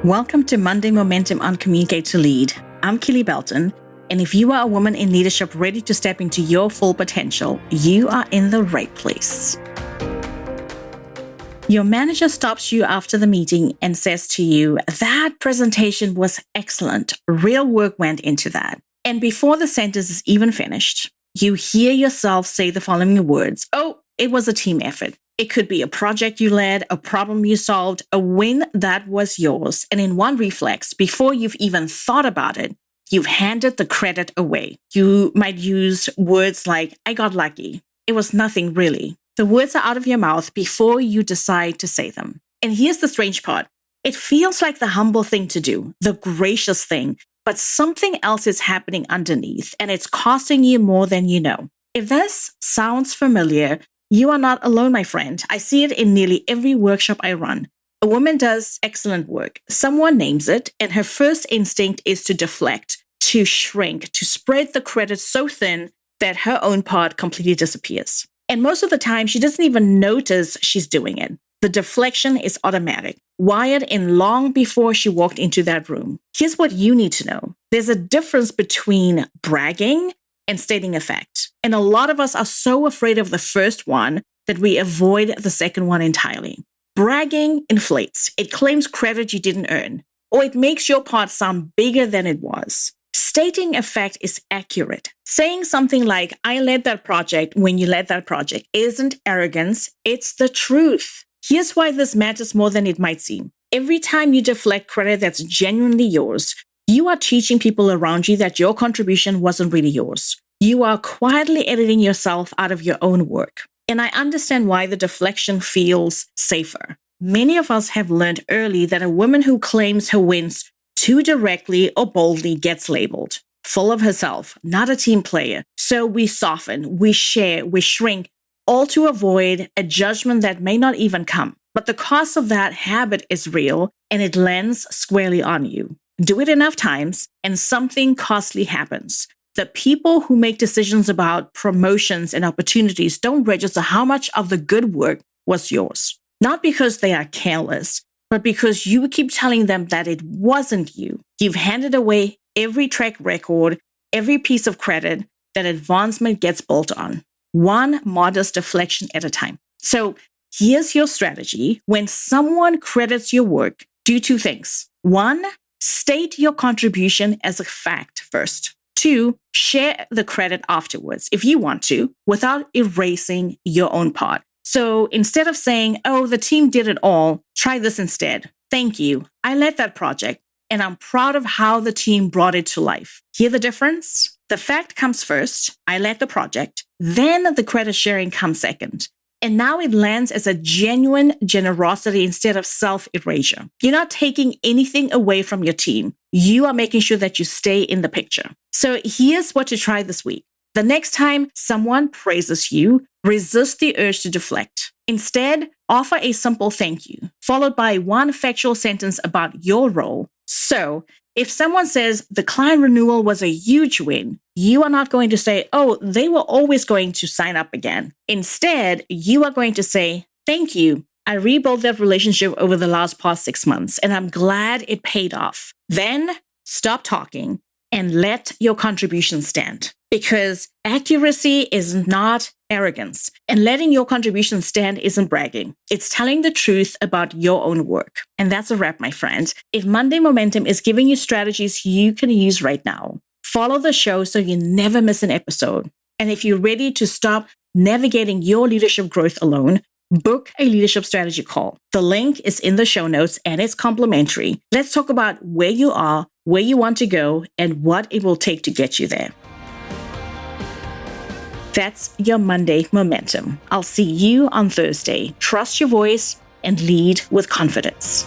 Welcome to Monday Momentum on Communicate to Lead. I'm Kele Belton, and if you are a woman in leadership ready to step into your full potential, you are in the right place. Your manager stops you after the meeting and says to you, "That presentation was excellent. Real work went into that." And before the sentence is even finished, you hear yourself say the following words, "Oh, it was a team effort." It could be a project you led, a problem you solved, a win that was yours. And in one reflex, before you've even thought about it, you've handed the credit away. You might use words like, "I got lucky. It was nothing really." The words are out of your mouth before you decide to say them. And here's the strange part. It feels like the humble thing to do, the gracious thing, but something else is happening underneath, and it's costing you more than you know. If this sounds familiar, you are not alone, my friend. I see it in nearly every workshop I run. A woman does excellent work. Someone names it, and her first instinct is to deflect, to shrink, to spread the credit so thin that her own part completely disappears. And most of the time, she doesn't even notice she's doing it. The deflection is automatic, wired in long before she walked into that room. Here's what you need to know. There's a difference between bragging and stating a fact. And a lot of us are so afraid of the first one that we avoid the second one entirely. Bragging inflates. It claims credit you didn't earn, or it makes your part sound bigger than it was. Stating a fact is accurate. Saying something like, "I led that project when you led that project," isn't arrogance, it's the truth. Here's why this matters more than it might seem. Every time you deflect credit that's genuinely yours, you are teaching people around you that your contribution wasn't really yours. You are quietly editing yourself out of your own work. And I understand why the deflection feels safer. Many of us have learned early that a woman who claims her wins too directly or boldly gets labeled full of herself, not a team player. So we soften, we share, we shrink, all to avoid a judgment that may not even come. But the cost of that habit is real, and it lands squarely on you. Do it enough times, and something costly happens. The people who make decisions about promotions and opportunities don't register how much of the good work was yours. Not because they are careless, but because you keep telling them that it wasn't you. You've handed away every track record, every piece of credit that advancement gets built on, one modest deflection at a time. So here's your strategy. When someone credits your work, do two things. One, state your contribution as a fact first. Two, share the credit afterwards, if you want to, without erasing your own part. So instead of saying, "Oh, the team did it all," try this instead. "Thank you. I led that project, and I'm proud of how the team brought it to life." Hear the difference? The fact comes first. I led the project. Then the credit sharing comes second. And now it lands as a genuine generosity instead of self-erasure. You're not taking anything away from your team. You are making sure that you stay in the picture. So here's what to try this week. The next time someone praises you, resist the urge to deflect. Instead, offer a simple thank you, followed by one factual sentence about your role. So if someone says the client renewal was a huge win, you are not going to say, "Oh, they were always going to sign up again." Instead, you are going to say, "Thank you. I rebuilt that relationship over the past 6 months, and I'm glad it paid off." Then stop talking and let your contribution stand. Because accuracy is not arrogance, and letting your contribution stand isn't bragging. It's telling the truth about your own work. And that's a wrap, my friend. If Monday Momentum is giving you strategies you can use right now, follow the show so you never miss an episode. And if you're ready to stop navigating your leadership growth alone, book a leadership strategy call. The link is in the show notes, and it's complimentary. Let's talk about where you are, where you want to go, and what it will take to get you there. That's your Monday Momentum. I'll see you on Thursday. Trust your voice and lead with confidence.